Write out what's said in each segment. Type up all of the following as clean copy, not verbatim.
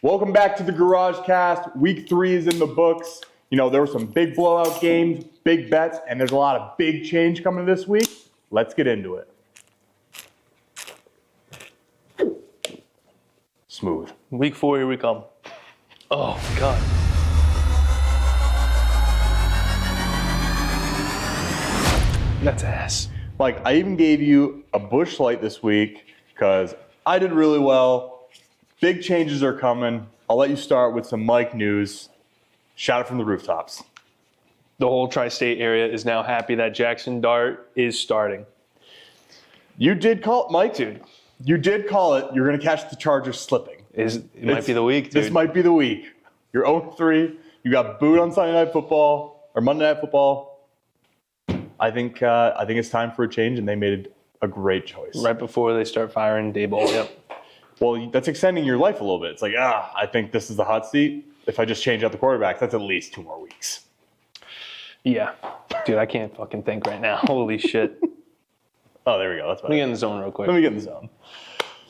Welcome back to the Garage Cast. Week 3 is in the books. You know, there were some big blowout games, big bets, and there's a lot of big change coming this week. Let's get into it. Smooth. Week 4, here we come. Oh, my God. That's ass. Mike, I even gave you a Busch Light this week because I did really well. Big changes are coming. I'll let you start with some Mike news. Shout it from the rooftops. The whole tri-state area is now happy that Jackson Dart is starting. You did call it, Mike. Dude. You did call it. You're going to catch the Chargers slipping. It might be the week, dude. This might be the week. You're 0-3. You got booed on Sunday Night Football or Monday Night Football. I think it's time for a change, and they made a great choice. Right before they start firing Daboll, yep. Well, that's extending your life a little bit. It's like, I think this is the hot seat. If I just change out the quarterbacks, that's at least 2 more weeks. Yeah. Dude, I can't fucking think right now. Holy shit. Oh, there we go. That's better. Let me get in the zone real quick. Let me get in the zone.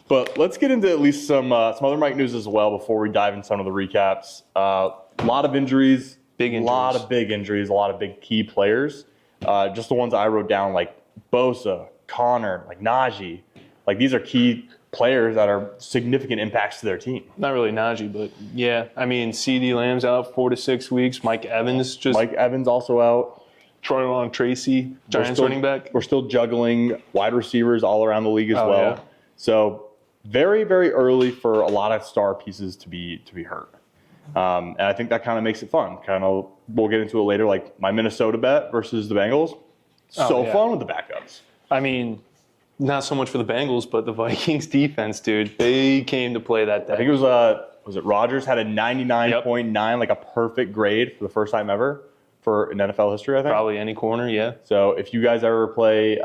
But let's get into at least some other Mike news as well before we dive into some of the recaps. A lot of injuries. Big injuries. A lot of big injuries. A lot of big key players. Just the ones I wrote down, like Bosa, Connor, like Najee. Like, these are key players that are significant impacts to their team. Not really Najee, but yeah. I mean, CeeDee Lamb's out 4 to 6 weeks. Mike Evans also out. Troy Tracy, Giants running back. We're still juggling wide receivers all around the league as well. Yeah. So very, very early for a lot of star pieces to be hurt. And I think that kind of makes it fun. We'll get into it later, like my Minnesota bet versus the Bengals. Fun with the backups. I mean, not so much for the Bengals, but the Vikings defense, dude. They came to play that day. I think it was it Rodgers had a 99.9, like a perfect grade for the first time ever for in NFL history, I think. Probably any corner, yeah. So if you guys ever play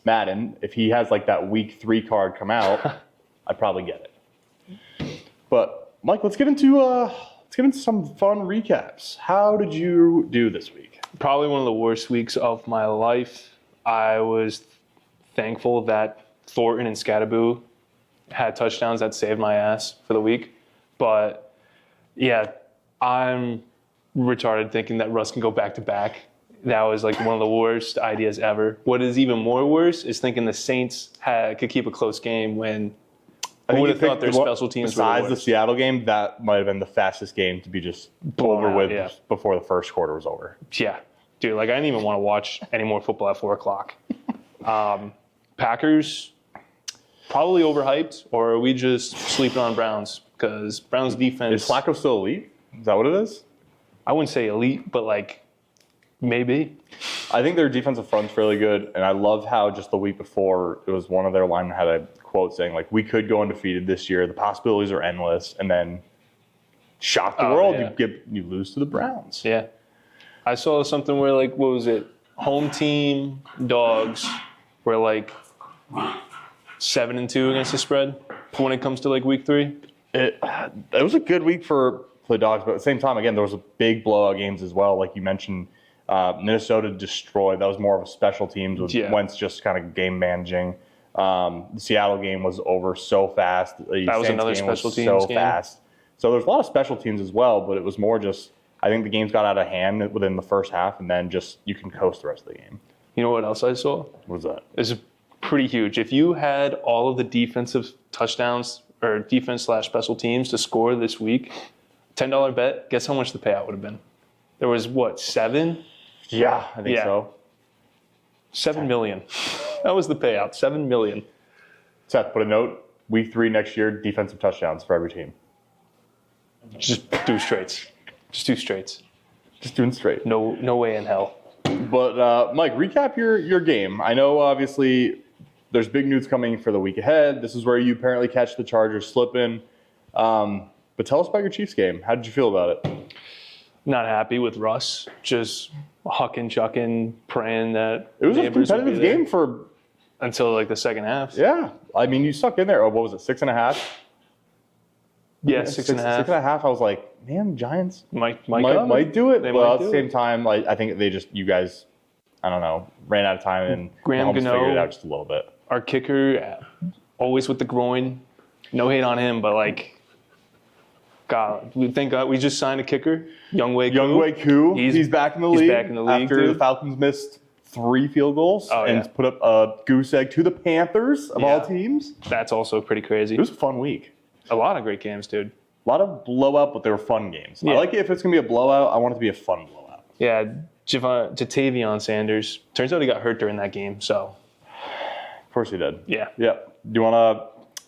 Madden, if he has like that week 3 card come out, I'd probably get it. But Mike, let's get into some fun recaps. How did you do this week? Probably one of the worst weeks of my life. I was thankful that Thornton and Scatterboo had touchdowns that saved my ass for the week. But yeah, I'm retarded thinking that Russ can go back to back. That was like one of the worst ideas ever. What is even more worse is thinking the Saints could keep a close game when I would have thought their special teams were besides the Seattle game, that might have been the fastest game to be just over with before the first quarter was over. Yeah. Dude, like I didn't even want to watch any more football at 4 o'clock. Packers, probably overhyped, or are we just sleeping on Browns? Because Browns defense... Is Flacco still elite? Is that what it is? I wouldn't say elite, but like maybe. I think their defensive front's really good, and I love how just the week before, it was one of their linemen had a quote saying, like, we could go undefeated this year. The possibilities are endless. And then shock the world. Yeah. You lose to the Browns. Yeah. I saw something where, like, what was it? Home team dogs were like 7-2 against the spread when it comes to like week 3. It was a good week for the dogs, but at the same time, again, there was a big blowout games as well. Like you mentioned, Minnesota destroyed. That was more of a special teams with Wentz just kind of game managing. The Seattle game was over so fast. The that was Saints another game special was teams so game. Fast. So there's a lot of special teams as well, but it was more just I think the games got out of hand within the first half, and then just you can coast the rest of the game. You know what else I saw? What was that? It's pretty huge. If you had all of the defensive touchdowns or defense/special teams to score this week, $10 bet, guess how much the payout would have been? There was, what, 7? Yeah, I think so. $7 million. That was the payout, $7 million. Seth, put a note, week 3 next year, defensive touchdowns for every team. Just do straights. Just do straights. Just doing straight. No way in hell. But, Mike, recap your game. I know, obviously, there's big news coming for the week ahead. This is where you apparently catch the Chargers slipping. But tell us about your Chiefs game. How did you feel about it? Not happy with Russ. Just hucking, chucking, praying that it was a competitive game for until like the second half. Yeah, I mean, you stuck in there. Oh, what was it? 6.5. Yeah, 6.5. 6.5. I was like, man, Giants might do it. They but might at the same time, like, I think you guys, I don't know, ran out of time and Graham figured it out just a little bit. Our kicker, always with the groin. No hate on him, but like, God, we thank God we just signed a kicker, Younghoe Koo. Younghoe Koo. He's back in the league. He's back in the league, after dude. the Falcons missed 3 field goals and yeah. put up a goose egg to the Panthers of all teams. That's also pretty crazy. It was a fun week. A lot of great games, dude. A lot of blowout, but they were fun games. Yeah. I like it if it's going to be a blowout. I want it to be a fun blowout. Yeah, Jatavion Sanders. Turns out he got hurt during that game, so. Of course he did. Yeah. Yep. Do you want to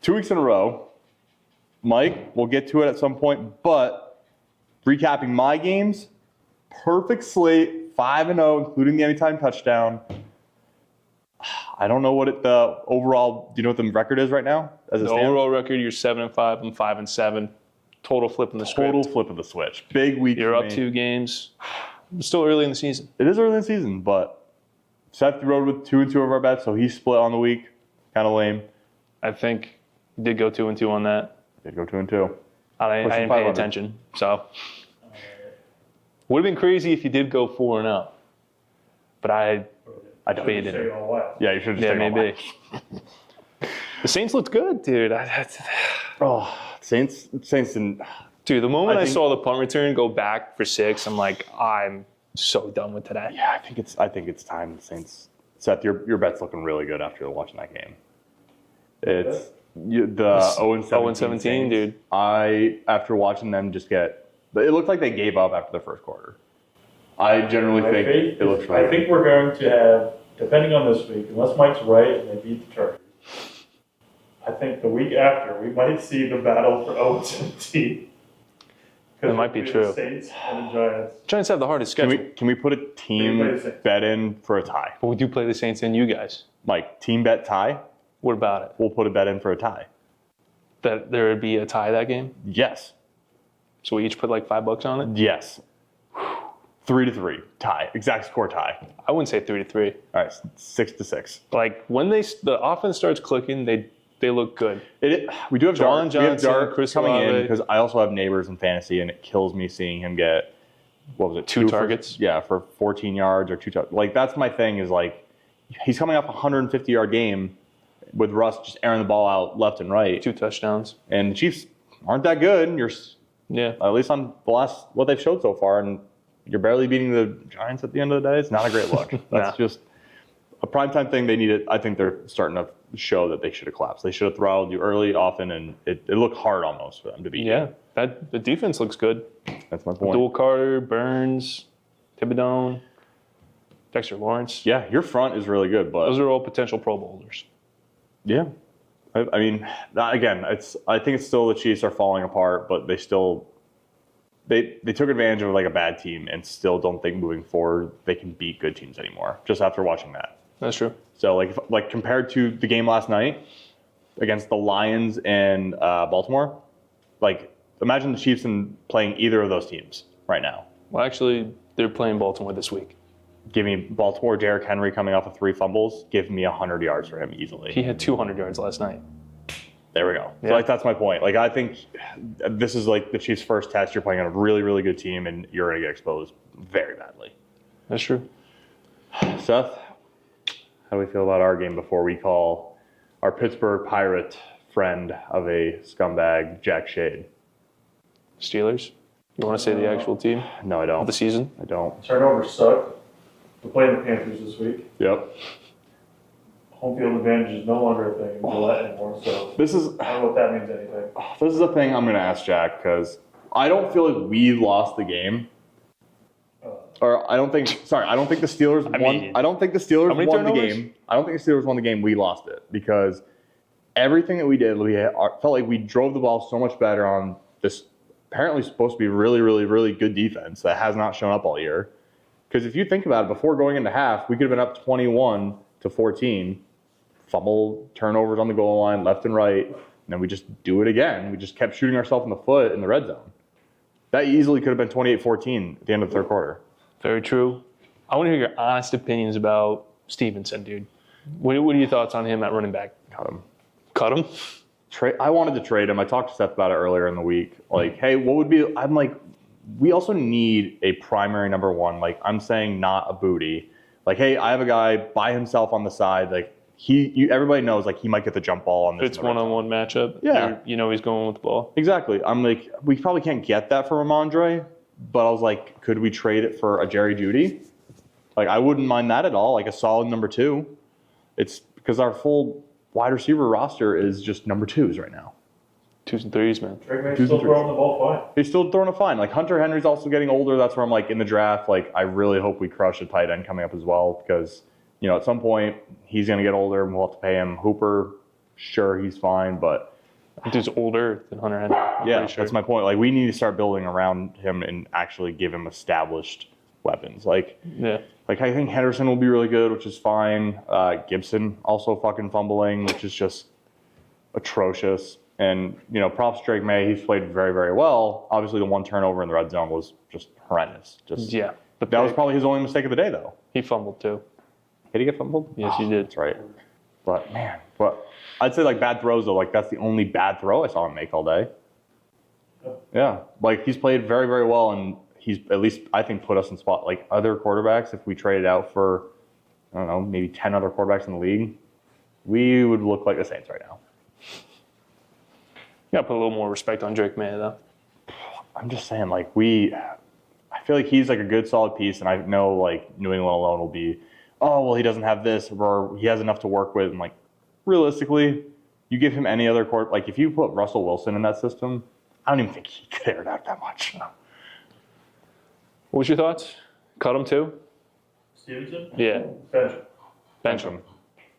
2 weeks in a row? Mike, we'll get to it at some point, but recapping my games, perfect slate, 5-0, including the anytime touchdown. I don't know what the overall, do you know what the record is right now? As The overall record, you're 7-5, I'm 5-7. Total flip in the script. Total flip of the switch. Big week You're for up me. 2 games. It's still early in the season. It is early in the season, but Seth rode with 2-2 of our bets, so he split on the week. Kind of lame. I think you did go 2-2 on that. Did go 2-2. I didn't pay 500. attention, so. Would have been crazy if you did go 4-0. But I debated it. Yeah, you should have just Yeah, taken all maybe. mine. The Saints looked good, dude. Oh, Saints didn't. Dude, the moment I I think- saw the punt return go back for 6, I'm like, I'm so done with today. Yeah, I think it's time the Saints. Seth, your bet's looking really good after watching that game. It's the 0-17. 0-17, Saints. dude. After watching them just get, it looked like they gave up after the first quarter. I generally think it looks really I think we're going to have, depending on this week, unless Mike's right and they beat the Chargers, I think the week after we might see the battle for 0-17. That might be true. The Saints and the Giants. Giants have the hardest Can schedule. we put a We team play the Saints. bet in for a tie? But we do play the Saints and you guys. Mike, team bet tie? What about it? We'll put a bet in for a tie. That there would be a tie that game? Yes. So we each put like $5 on it? Yes. 3-3 tie. Exact score tie. I wouldn't say 3-3. All right, 6-6. Like when the offense starts clicking, they look good. We do have Jalen Dart. We have Johnson, Dart Chris coming in Olave. because I also have neighbors in fantasy, and it kills me seeing him get, what was it, Two targets? for 14 yards or 2 targets. Like, that's my thing is, like, he's coming off a 150-yard game with Russ just airing the ball out left and right. 2 touchdowns. And the Chiefs aren't that good. You're Yeah. at least on the last what they've showed so far, and you're barely beating the Giants at the end of the day. It's not a great look. That's just a primetime thing they needed. I think they're starting to show that they should have collapsed. They should have throttled you early, often, and it looked hard almost for them to beat you. Yeah. The defense looks good. That's my point. Dual Carter, Burns, Thibodeau, Dexter Lawrence. Yeah, your front is really good, but Those are all potential Pro Bowlers. yeah. I mean, again, I think it's still the Chiefs are falling apart, but they still they took advantage of like a bad team and still don't think moving forward they can beat good teams anymore. Just after watching that. That's true. So like compared to the game last night against the Lions and Baltimore, like imagine the Chiefs playing either of those teams right now. Well, actually, they're playing Baltimore this week. Give me Baltimore, Derrick Henry coming off of 3 fumbles. Give me 100 yards for him easily. He had 200 yards last night. There we go. Yeah. So like that's my point. Like I think this is like the Chiefs' first test. You're playing on a really, really good team, and you're going to get exposed very badly. That's true. Seth, how do we feel about our game before we call our Pittsburgh Pirate friend of a scumbag, Jack Shade? Steelers. You want to say the actual team No, I of don't. the season? I don't. Turnovers suck. We're playing the Panthers this week. Yep. Home field advantage is no longer a thing in Gillette anymore, so This is I don't know if that means anything. a thing I'm going to ask Jack because I don't feel like we lost the game. Or I don't think the Steelers won. mean, I don't think the Steelers how many won the turnovers? game. I don't think the Steelers won the game. We lost it because everything that we did, felt like we drove the ball so much better on this apparently supposed to be really, really, really good defense that has not shown up all year. Because if you think about it, before going into half, we could have been up 21-14, fumble turnovers on the goal line, left and right, and then we just do it again. We just kept shooting ourselves in the foot in the red zone. That easily could have been 28-14 at the end of the third quarter. Very true. I want to hear your honest opinions about Stevenson, dude. What are your thoughts on him at running back? Cut him. Cut him? I wanted to trade him. I talked to Seth about it earlier in the week. Like, hey, what would be? I'm like, we also need a primary number one. Like, I'm saying not a booty. Like, hey, I have a guy by himself on the side. Like, everybody knows like he might get the jump ball on this. If it's one-on-one matchup, Yeah. you know he's going with the ball. Exactly. I'm like, we probably can't get that from Ramondre, but I was like, could we trade it for a Jerry Jeudy? Like, I wouldn't mind that at all. Like a solid number 2. It's because our full wide receiver roster is just number 2s right now. 2s and 3s, man. Drake May's still throwing the ball fine. He's still throwing it fine. Like Hunter Henry's also getting older. That's where I'm like in the draft. Like I really hope we crush a tight end coming up as well because at some point he's gonna get older and we'll have to pay him. Hooper, sure he's fine, but Dude's older than Hunter Henry. Yeah, that's my point. Like we need to start building around him and actually give him established weapons. Like I think Henderson will be really good, which is fine. Gibson also fucking fumbling, which is just atrocious. And, props to Drake May. He's played very, very well. Obviously, the one turnover in the red zone was just horrendous. But that was probably his only mistake of the day, though. He fumbled, too. Did he get fumbled? Yes, he did. That's right. But, man, I'd say, like, bad throws, though. Like, that's the only bad throw I saw him make all day. Yeah. Like, he's played very, very well, and he's at least, I think, put us in spot. Like, other quarterbacks, if we traded out for, I don't know, maybe 10 other quarterbacks in the league, we would look like the Saints right now. You gotta put a little more respect on Drake May, though. I'm just saying, like, I feel like he's like a good, solid piece, and I know, like, New England alone will be, oh, well, he doesn't have this, or he has enough to work with. And, like, realistically, you give him any other court, like, if you put Russell Wilson in that system, I don't even think he could air it out that much. What was your thoughts? Cut him, too? Stevenson? Yeah. Bench him.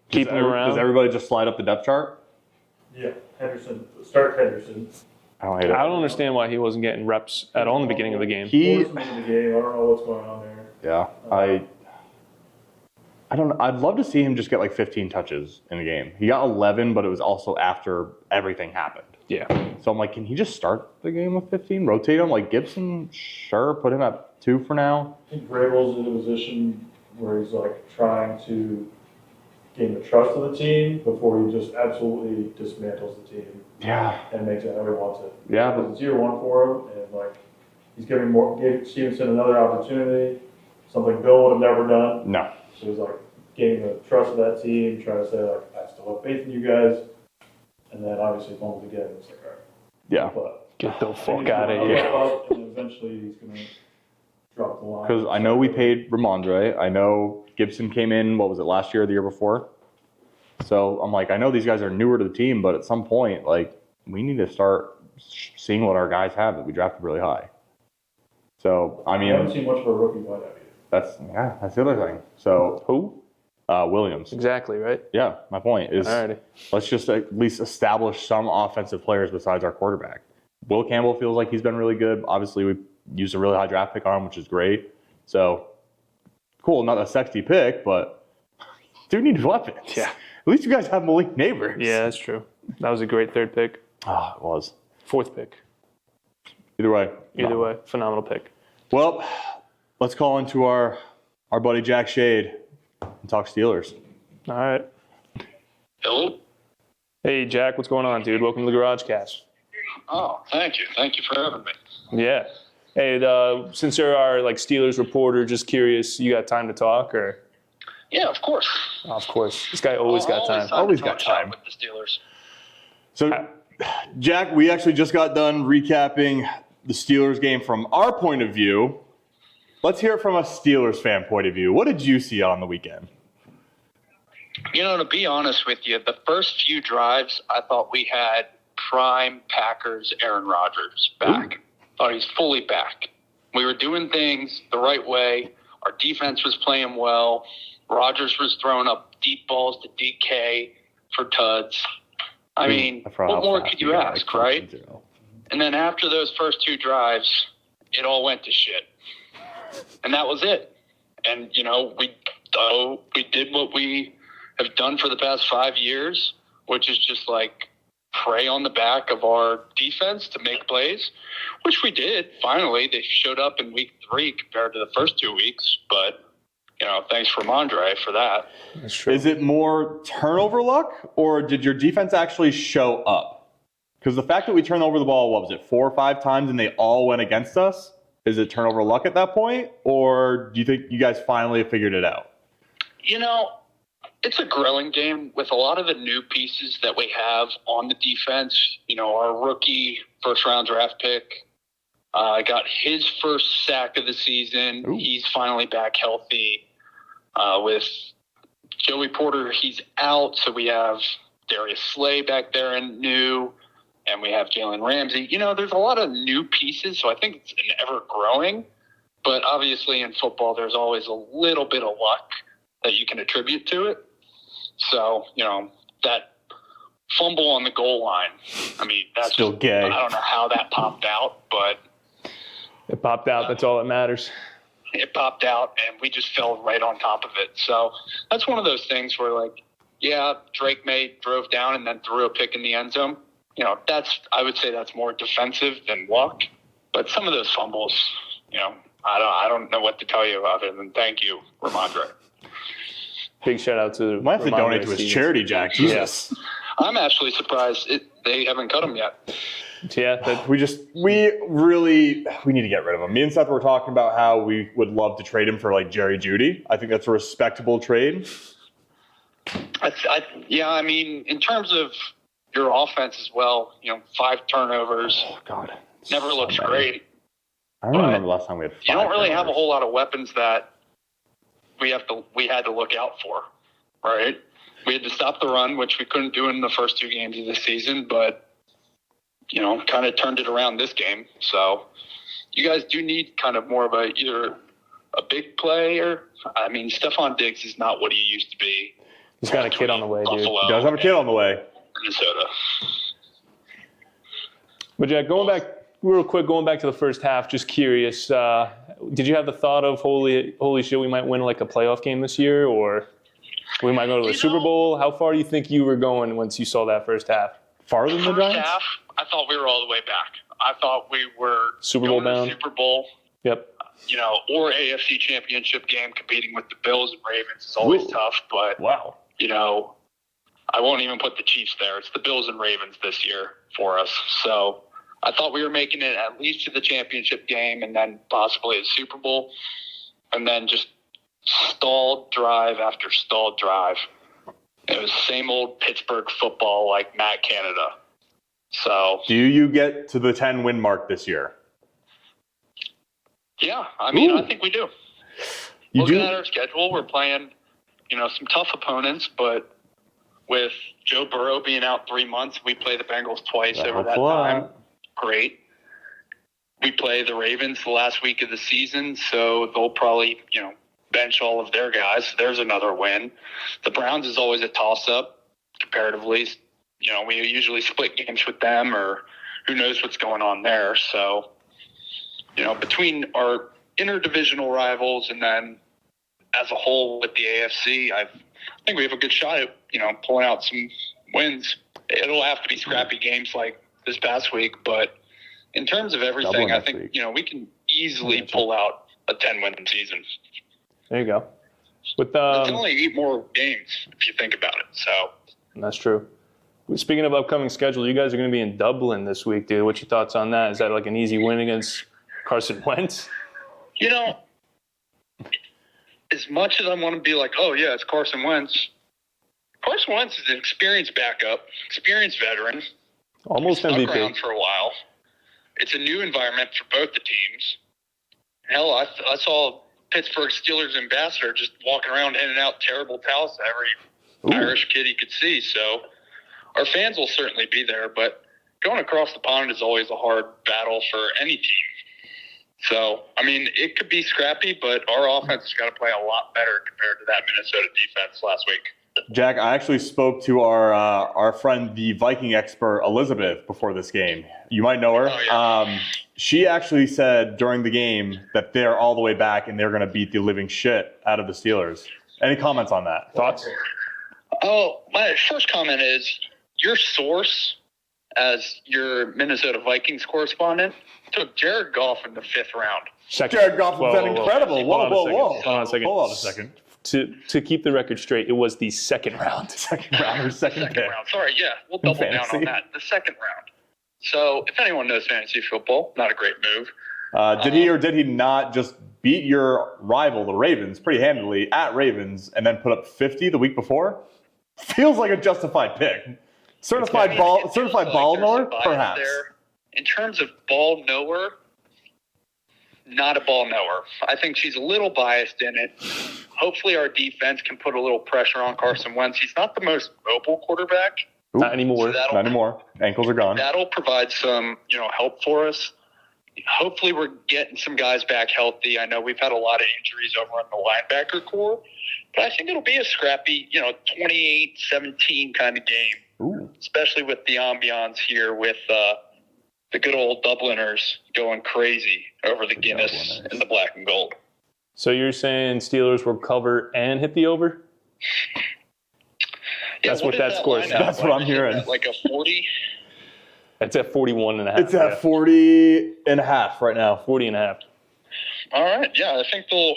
Keep him around. Does everybody just slide up the depth chart? Yeah, Henderson. Start Henderson. I don't hate it. I don't understand why he wasn't getting reps at all in the beginning of the game. Force him into the game. I don't know what's going on there. Yeah, I don't know. I'd love to see him just get like 15 touches in the game. He got 11, but it was also after everything happened. Yeah. So I'm like, can he just start the game with 15? Rotate him like Gibson? Sure, put him at 2 for now. I think Vrabel's in a position where he's like trying to gain the trust of the team before he just absolutely dismantles the team. Yeah. And makes it how he wants it. Yeah, Because it's year 1 for him, and like he's gave Stevenson another opportunity, something Bill would have never done. No. So he's like gaining the trust of that team, trying to say like, I still have faith in you guys. And then obviously fumbles again. It's like, all right. Yeah. But Get the I think fuck he's out of gonna here. up, and eventually he's gonna drop the line. Because I know we paid Ramondre. I know Gibson came in, what was it, last year or the year before? So I'm like, I know these guys are newer to the team, but at some point, like, we need to start seeing what our guys have that we drafted really high. So, I mean, I haven't seen much of a rookie wide out yet. that's the other thing. So, Who? Williams. Exactly, right? Yeah, my point is Alrighty. let's just at least establish some offensive players besides our quarterback. Will Campbell feels like he's been really good. Obviously, we used a really high draft pick on him, which is great. So, cool, not a sexy pick, but dude needs weapons. Yeah. At least you guys have Malik Neighbors. Yeah, that's true. That was a great third pick. Oh, it was. 4th pick. Either way. Either way, phenomenal pick. Well, let's call into our buddy Jack Shade and talk Steelers. All right. Hello? Hey, Jack, what's going on, dude? Welcome to the Garage Cast. Oh, thank you. Thank you for having me. Yeah. Hey, since you're our Steelers reporter, just curious, you got time to talk, or? Yeah, of course. Of course. This guy always got time. Always to got talk time. with the Steelers. So, Jack, we actually just got done recapping the Steelers game from our point of view. Let's hear it from a Steelers fan point of view. What did you see on the weekend? You know, to be honest with you, the first few drives, I thought we had prime Packers Aaron Rodgers back. Thought he's fully back. We were doing things the right way. Our defense was playing well. Rodgers was throwing up deep balls to DK for tuds. I mean, what more could you ask, right? And then after those first 2 drives, it all went to shit. And that was it. And, we did what we have done for the past 5 years, which is just prey on the back of our defense to make plays, which we did. Finally, they showed up in week 3 compared to the first 2 weeks. But, thanks for Ramondre for that. That's true. Is it more turnover luck, or did your defense actually show up? Because the fact that we turned over the ball, what was it, 4 or 5 times, and they all went against us? Is it turnover luck at that point, or do you think you guys finally have figured it out? it's a growing game with a lot of the new pieces that we have on the defense. Our rookie first-round draft pick got his first sack of the season. Ooh. He's finally back healthy. With Joey Porter, he's out, so we have Darius Slay back there and new, and we have Jalen Ramsey. There's a lot of new pieces, so I think it's an ever-growing. But obviously in football, there's always a little bit of luck that you can attribute to it. So, that fumble on the goal line, that's still gay. I don't know how that popped out, but It popped out. That's all that matters. it popped out and we just fell right on top of it. So that's one of those things where, Drake May drove down and then threw a pick in the end zone. I would say that's more defensive than luck. But some of those fumbles, I don't know what to tell you other than thank you, Ramondre. Big shout out to Might have to Ramondre donate to his Stevens. charity, Jack. Jesus. I'm actually surprised they haven't cut him yet. Yeah, We need to get rid of him. Me and Seth were talking about how we would love to trade him for Jerry Jeudy. I think that's a respectable trade. In terms of your offense as well, 5 turnovers, Oh God, never so looks many. great. I don't remember the last time we had 5 You don't really have a turnovers. whole lot of weapons that we had to look out for, right? We had to stop the run, which we couldn't do in the first 2 games of the season, but kind of turned it around this game. So you guys do need kind of more of either a big player. Stephon Diggs is not what he used to be. he's got a kid on the way, dude. Buffalo He does have a kid on the way. Minnesota. But Jack, going back to the first half, just curious, did you have the thought of holy shit, we might win a playoff game this year, or we might go to the Super Bowl? How far do you think you were going once you saw that first half? Farther than the First Giants? half, I thought we were all the way back. I thought we were Super Bowl going to bound? the Super Bowl, Yep. or AFC Championship game, competing with the Bills and Ravens is always Ooh. tough. But Wow. I won't even put the Chiefs there. It's the Bills and Ravens this year for us. So I thought we were making it at least to the championship game and then possibly a Super Bowl. And then just stalled drive after stalled drive. It was same old Pittsburgh football like Matt Canada. So, Do you get to the 10-win mark this year? yeah, Ooh. I think we do. You Looking do? at our schedule, we're playing, some tough opponents, but with Joe Burrow being out 3 months, we play the Bengals twice over that time. Great. We play the Ravens the last week of the season, so they'll probably, bench all of their guys. There's another win. The Browns is always a toss-up comparatively. We usually split games with them, or who knows what's going on there. So, between our interdivisional rivals and then as a whole with the AFC, I think we have a good shot at, pulling out some wins. It'll have to be scrappy games like this past week, but in terms of everything, Dublin I next think, week. we can easily pull out a 10-win season. There you go. With It's only 8 more games if you think about it. So, That's true. Speaking of upcoming schedule, you guys are going to be in Dublin this week, dude. What's your thoughts on that? Is that an easy win against Carson Wentz? as much as I want to be like, oh, yeah, it's Carson Wentz. Carson Wentz is an experienced backup, experienced veteran. Almost Stuck MVP. around for a while. It's a new environment for both the teams. Hell, I saw Pittsburgh Steelers ambassador just walking around handing out terrible towels to every Irish kid he could see. So our fans will certainly be there, but going across the pond is always a hard battle for any team. So, it could be scrappy, but our offense has got to play a lot better compared to that Minnesota defense last week. Jack, I actually spoke to our friend, the Viking expert, Elizabeth, before this game. You might know her. Oh, yeah. She actually said during the game that they're all the way back and they're going to beat the living shit out of the Steelers. Any comments on that? Thoughts? Oh, my first comment is your source as your Minnesota Vikings correspondent took Jared Goff in the 5th round. Second. Jared Goff was Whoa, incredible. Hold Whoa, on a whoa, second. whoa. Hold on a second. Hold on a second. To keep the record straight, it was the second round. Second round or second pick. Round. Sorry, yeah, we'll double down Fantasy. on that. The 2nd round. So if anyone knows fantasy football, not a great move. Did he or did he not just beat your rival, the Ravens, pretty handily at Ravens, and then put up 50 the week before, feels like a justified pick. Certified ball knower, perhaps. In terms of ball knower, not a ball knower. I think she's a little biased in it. Hopefully our defense can put a little pressure on Carson Wentz. He's not the most mobile quarterback. Not anymore. Not anymore. Ankles are gone. That'll provide some, help for us. Hopefully we're getting some guys back healthy. I know we've had a lot of injuries over on the linebacker core, but I think it'll be a scrappy, 28-17 kind of game. Ooh. Especially with the ambiance here with the good old Dubliners going crazy over the Guinness and the black and gold. So you're saying Steelers will cover and hit the over? That's what that score is. That's what I'm hearing. Like a 40? It's at 41.5. It's at 40.5 right now. 40.5. All right. Yeah, I think they'll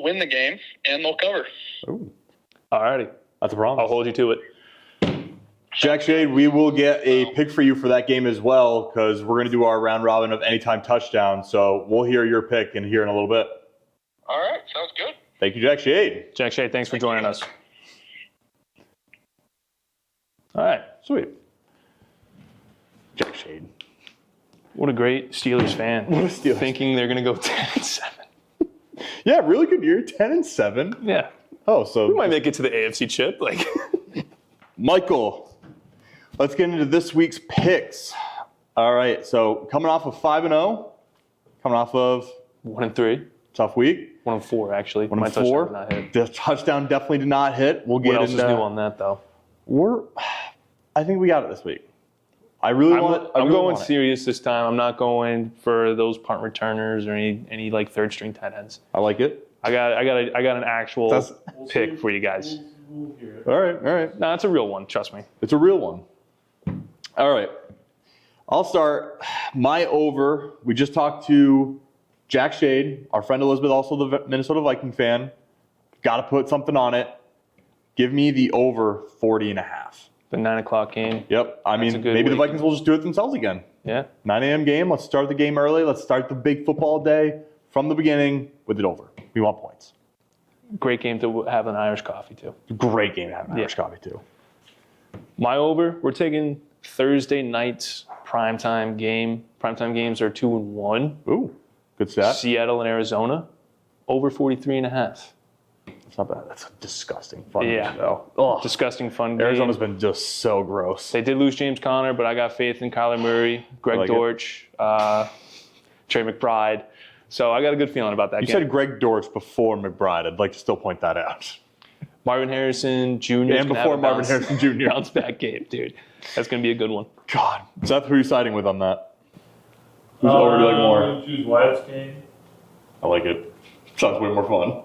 win the game and they'll cover. Ooh. All righty. That's a promise. I'll hold you to it. Jack Shade, we will get a pick for you for that game as well because we're going to do our round robin of anytime touchdown. So we'll hear your pick here in a little bit. All right. Sounds good. Thank you, Jack Shade. Jack Shade, thanks for joining us. All right. Sweet. Jack Shade. What a great Steelers fan. What a Steelers Thinking they're going to go 10-7. Yeah, really good year. 10-7. Yeah. Oh, so We might make it to the AFC chip. Michael, let's get into this week's picks. All right, so coming off of 5-0, coming off of 1-3. tough week. 1-4, actually. 1-4. My touchdown did not hit. The touchdown definitely did not hit. We'll get What else is into, new on that, though? I think we got it this week. I'm going serious this time. I'm not going for those punt returners or any third string tight ends. I like it. I got an actual pick for you guys. We'll hear it. All right. No, it's a real one. Trust me. It's a real one. All right. I'll start. My over. We just talked to Jack Shade, our friend Elizabeth, also the Minnesota Viking fan. Got to put something on it. Give me the over 40.5. The 9 o'clock game. Yep. I mean, a good maybe the week. Vikings will just do it themselves again. Yeah. 9 a.m. game. Let's start the game early. Let's start the big football day from the beginning with it over. We want points. Great game to have an Irish coffee, too. Great game to have an Irish coffee, too. My over, we're taking Thursday night's primetime game. Primetime games are 2-1. Ooh, good stat. Seattle and Arizona, over 43.5. That's not bad. That's a disgusting fun Yeah. game, though. Ugh. Disgusting fun game. Arizona's been just so gross. They did lose James Conner, but I got faith in Kyler Murray, Greg like it. Dortch, Trey McBride. So I got a good feeling about that You game. said Greg Dortch before McBride. I'd like to still point that out. Marvin Harrison Jr. And before Marvin Harrison Jr. Bounce back game, dude. That's going to be a good one. God. Seth, who are you siding with on that? Who's over you like more? I'm going to choose Wyatt's game. I like it. Sounds way more fun.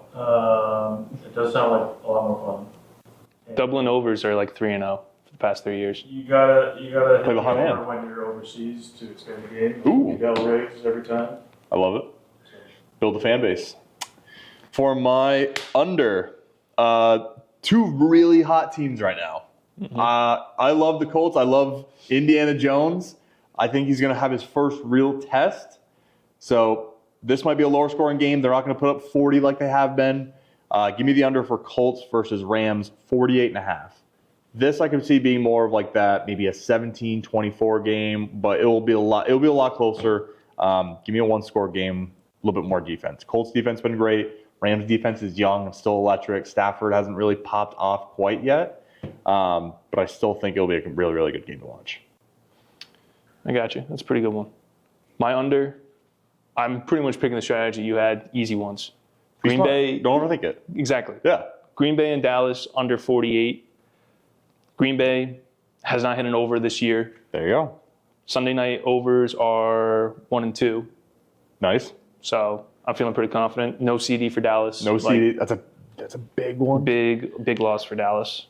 It does sound like a lot more fun. And Dublin overs are like 3-0 for the past 3 years. You gotta Play the hot hit hand. when you're overseas to extend the game. Ooh. You got rigs every time. I love it. Build a fan base. For my under, two really hot teams right now. Mm-hmm. I love the Colts. I love Indiana Jones. I think he's going to have his first real test. So this might be a lower scoring game. They're not going to put up 40 like they have been. Give me the under for Colts versus Rams, 48.5. This I can see being more of like that, maybe a 17-24 game, but it will be a lot closer. Give me a one-score game, a little bit more defense. Colts defense has been great. Rams defense is young and still electric. Stafford hasn't really popped off quite yet, but I still think it'll be a really, really good game to watch. I got you. That's a pretty good one. My under, I'm pretty much picking the strategy you had, easy ones. Green Smart. Bay. Don't overthink it. Exactly. Yeah. Green Bay and Dallas under 48. Green Bay has not hit an over this year. There you go. Sunday night overs are 1 and 2. Nice. So I'm feeling pretty confident. No CD for Dallas. No CD. That's a big one. Big loss for Dallas.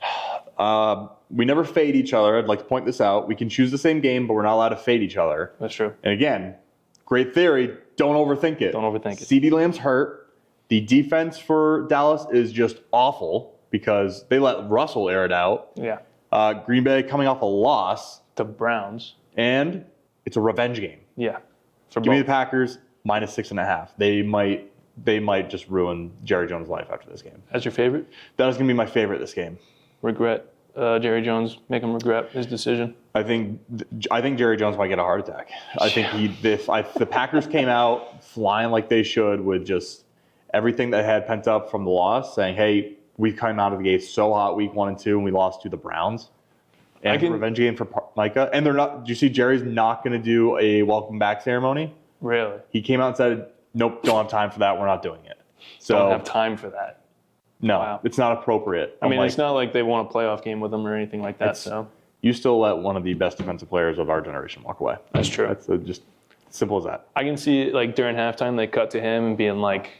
We never fade each other. I'd like to point this out. We can choose the same game, but we're not allowed to fade each other. That's true. And again, great theory. Don't overthink it. Don't overthink it. CeeDee Lamb's hurt. The defense for Dallas is just awful because they let Russell air it out. Yeah. Green Bay coming off a loss, The Browns. and it's a revenge game. Yeah. For Give me the both. Packers minus 6.5. They might just ruin Jerry Jones' life after this game. That's your favorite? That is going to be my favorite this game. Regret Jerry Jones, make him regret his decision. I think Jerry Jones might get a heart attack. I think if the Packers came out flying like they should with just everything that had pent up from the loss, saying, "Hey, we came out of the gate so hot week 1 and 2, and we lost to the Browns." And revenge game for Micah. And they're not. Do you see Jerry's not going to do a welcome back ceremony? Really? He came out and said, "Nope, don't have time for that. We're not doing it." So don't have time for that. No, Wow. It's not appropriate. I mean, it's not like they won a playoff game with him or anything like that. So you still let one of the best defensive players of our generation walk away. That's true. That's just simple as that. I can see like during halftime they cut to him and being like,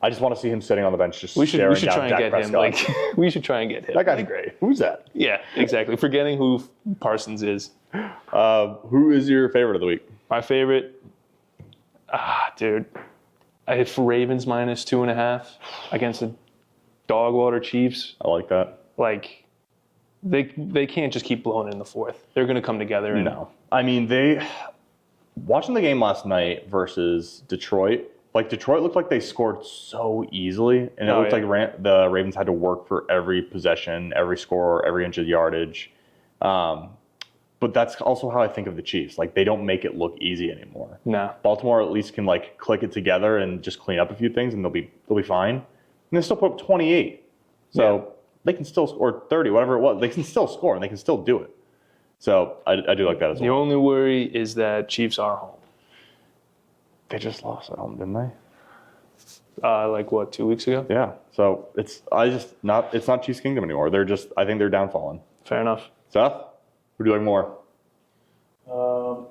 I just want to see him sitting on the bench just we should staring try down and Dak get Prescott. him. Like we should try and get him. That guy's great. Who's that? Yeah, exactly. Forgetting who Parsons is. Who is your favorite of the week? My favorite, dude. I hit for Ravens minus 2.5 against the dog water Chiefs. I like that. Like they can't just keep blowing it in the fourth. They're going to come together. And No. I mean, watching the game last night versus Detroit, like Detroit looked like they scored so easily, and it looked like the Ravens had to work for every possession, every score, every inch of yardage. But that's also how I think of the Chiefs. Like, they don't make it look easy anymore. No. Baltimore at least can like click it together and just clean up a few things, and they'll be fine. And they still put up 28, so they can still score 30, whatever it was. They can still score, and they can still do it. So I do like that as well. The only worry is that Chiefs are home. They just lost at home, didn't they? Like what, 2 weeks ago? Yeah. So it's not Chiefs Kingdom anymore. I think they're downfalling. Fair enough. Seth, who do you like more? What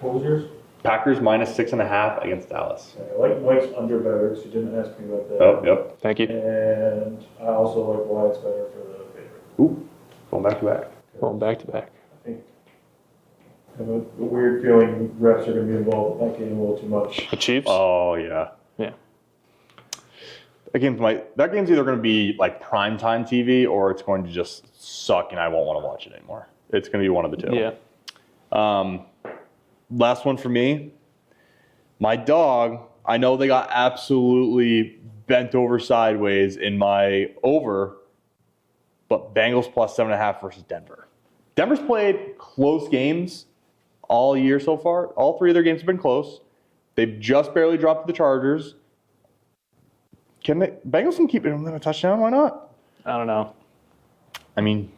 was yours? Packers minus 6.5 against Dallas. I like Mike's under better because you didn't ask me about that. Oh, yep. Thank you. And I also like Wyatt's better for the favorite. Ooh, going back to back. Going back to back. I think I have a weird feeling refs are going to be involved in that game a little too much. The Chiefs? Oh yeah. Yeah. That game's either going to be like primetime TV or it's going to just suck and I won't want to watch it anymore. It's going to be one of the two. Yeah. Last one for me. My dog, I know they got absolutely bent over sideways in my over, but Bengals plus 7.5 versus Denver. Denver's played close games all year so far. All three of their games have been close. They've just barely dropped to the Chargers. Bengals can keep it within a touchdown? Why not? I don't know. I mean,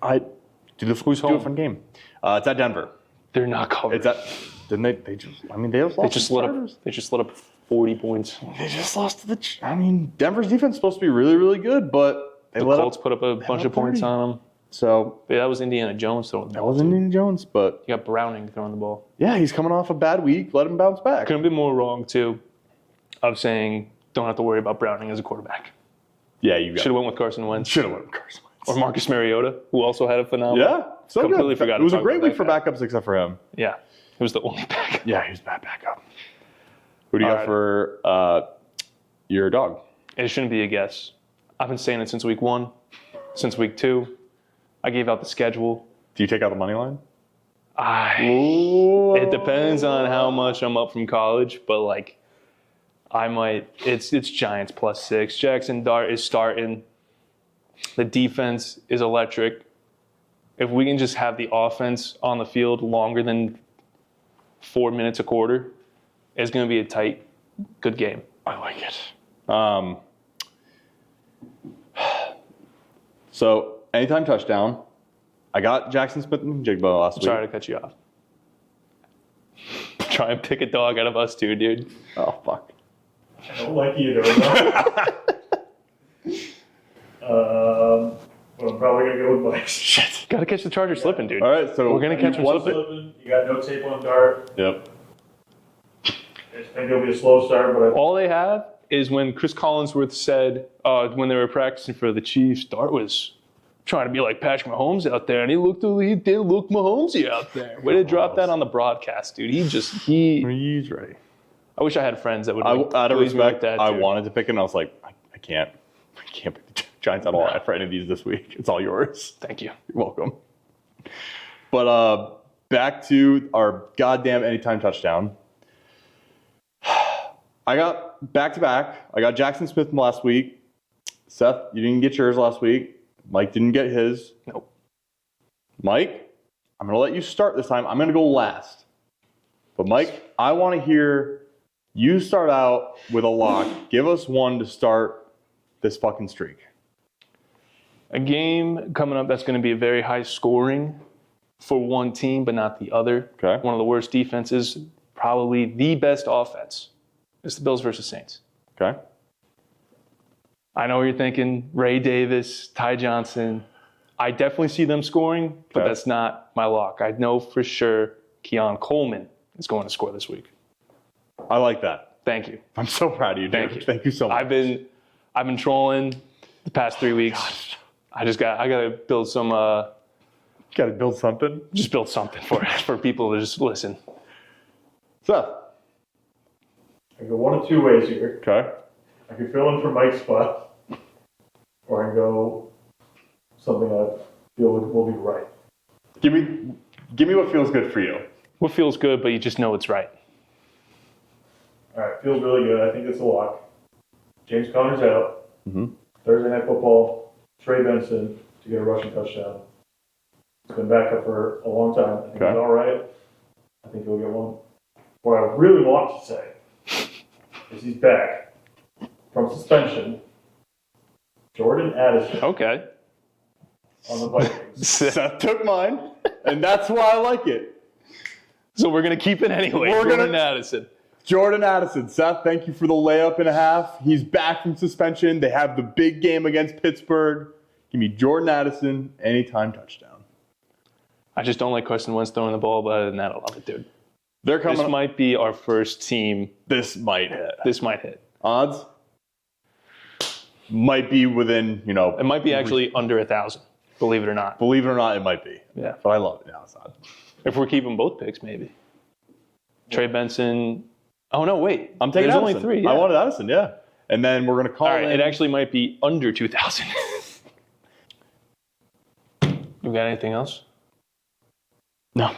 who's home? Do a fun game. It's at Denver. They're not covered. It's at. Didn't they? They just lost. They just let up 40 points. They just lost to the. I mean, Denver's defense is supposed to be really, really good, but The Colts put up a bunch of points on them. So But that was Indiana Jones throwing the that ball. was Indiana Jones, but You got Browning throwing the ball. yeah, he's coming off a bad week. Let him bounce back. Couldn't be more wrong too, of saying don't have to worry about Browning as a quarterback. Yeah, you got. Should have went with Carson Wentz Should have went with Carson Wentz. or Marcus Mariota, who also had a phenomenal. Yeah, so Completely good. forgot to It was a talk great about week for that backups, except for him. Yeah, it was the only back. Yeah, he was bad backup. Who do you All got right. for your dog? It shouldn't be a guess. I've been saying it since week 1, since week 2. I gave out the schedule. Do you take out the money line? It depends on how much I'm up from college, but like I might. It's Giants plus 6. Jackson Dart is starting. The defense is electric. If we can just have the offense on the field longer than 4 minutes a quarter, it's going to be a tight, good game. I like it. So anytime touchdown. I got Jackson Smith and Jigba last week. Sorry to cut you off. Try and pick a dog out of us two, dude. Oh fuck. I don't like either of them. But I'm probably going to go with Mike's. Shit. Got to catch the Chargers slipping, dude. All right, so We're gonna catch them slipping. You got no tape on Dart. Yep. I think it'll be a slow start, but All they have is when Chris Collinsworth said when they were practicing for the Chiefs, Dart was trying to be like Patrick Mahomes out there, and he did look Mahomesy out there. Way to drop that on the broadcast, dude. He's ready. I wish I had friends that would. Out of please me respect, like that, I dude. wanted to pick it, and I was like, I can't pick the Giants at all for any of these this week. It's all yours. Thank you. You're welcome. But back to our goddamn anytime touchdown. I got back-to-back. I got Jackson Smith last week. Seth, you didn't get yours last week. Mike didn't get his. Nope. Mike, I'm going to let you start this time. I'm going to go last. But Mike, I want to hear you start out with a lock. Give us one to start this fucking streak. A game coming up that's going to be very high scoring for one team, but not the other. Okay. One of the worst defenses, probably the best offense. It's the Bills versus Saints. Okay. I know what you're thinking. Ray Davis, Ty Johnson. I definitely see them scoring, but Okay. that's not my lock. I know for sure Keon Coleman is going to score this week. I like that. Thank you. I'm so proud of you, dude. Thank you. Thank you so much. I've been trolling the past 3 weeks. I gotta build some Got to build something. just build something for people to just listen. Seth. I go one of two ways here. Okay. I can fill in for Mike's spot, or I can go something I feel will be right. Give me what feels good for you. What feels good, but you just know it's right. All right, feels really good. I think it's a lock. James Conner's out. Mhm. Thursday Night Football, Trey Benson to get a rushing touchdown. He's been back up for a long time. I think Okay. he's all right. I think he'll get one. What I really want to say is he's back from suspension. Jordan Addison Okay. on the Vikings. Seth took mine, and that's why I like it. So we're gonna keep it anyway. We're Jordan gonna- Addison. Jordan Addison. Seth, thank you for the layup and a half. He's back from suspension. They have the big game against Pittsburgh. Give me Jordan Addison, anytime touchdown. I just don't like Carson Wentz throwing the ball, but other than that, I love it, dude. They're coming. This might be our first team. This might hit. This might hit. Odds might be within, It might be actually under 1,000. Believe it or not. believe it or not, it might be. Yeah. But I love it now. It's not. If we're keeping both picks, maybe. Trey Benson. Oh no, wait. I'm taking There's Addison. only 3. Yeah. I wanted Addison, yeah. And then we're going to call All right. in. It actually might be under 2,000. You got anything else? No.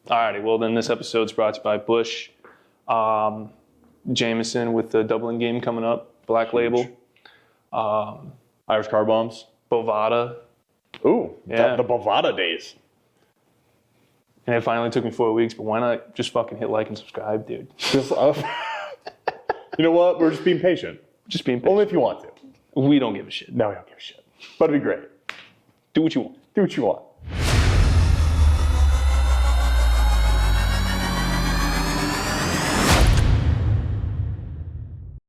Alrighty, well then this episode's brought to you by Bush. Jameson with the Dublin game coming up, Black Label. Irish car bombs. Bovada. Ooh, Yeah. the Bovada days. And it finally took me 4 weeks, but why not just fucking hit like and subscribe, dude? Just, you know what? We're just being patient. Just being patient. Only if you want to. We don't give a shit. No, we don't give a shit. But it'd be great. Do what you want. Do what you want.